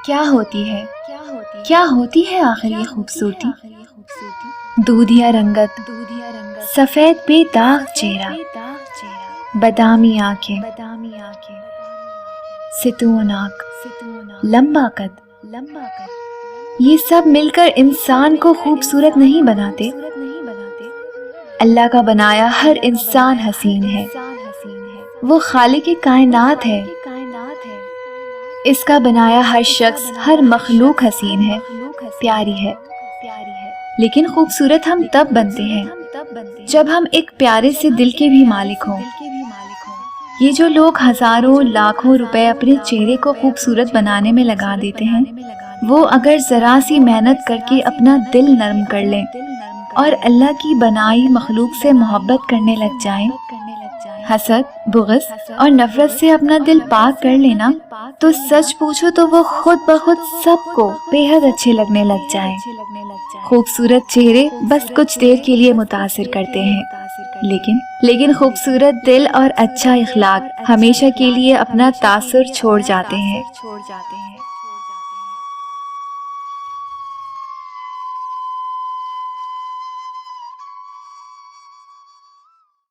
کیا ہوتی ہے آخر یہ خوبصورتی؟ دودھیا رنگت، سفید بے داغ چہرہ، بادامی آنکھیں، ستون آنکھ، لمبا قد، یہ سب مل کر انسان کو خوبصورت نہیں بناتے۔ اللہ کا بنایا ہر انسان حسین ہے، وہ خالق کائنات ہے۔ اس کا بنایا ہر شخص، ہر مخلوق حسین ہے، پیاری ہے۔ لیکن خوبصورت ہم تب بنتے ہیں جب ہم ایک پیارے سے دل کے بھی مالک ہوں۔ یہ جو لوگ ہزاروں لاکھوں روپے اپنے چہرے کو خوبصورت بنانے میں لگا دیتے ہیں، وہ اگر ذرا سی محنت کر کے اپنا دل نرم کر لیں اور اللہ کی بنائی مخلوق سے محبت کرنے لگ جائیں، حسد، بغض اور نفرت سے اپنا دل پاک کر لینا، تو سچ پوچھو تو وہ خود بخود سب کو بے حد اچھے لگنے لگ جائیں۔ خوبصورت چہرے بس کچھ دیر کے لیے متاثر کرتے ہیں، لیکن خوبصورت دل اور اچھا اخلاق ہمیشہ کے لیے اپنا تاثر چھوڑ جاتے ہیں۔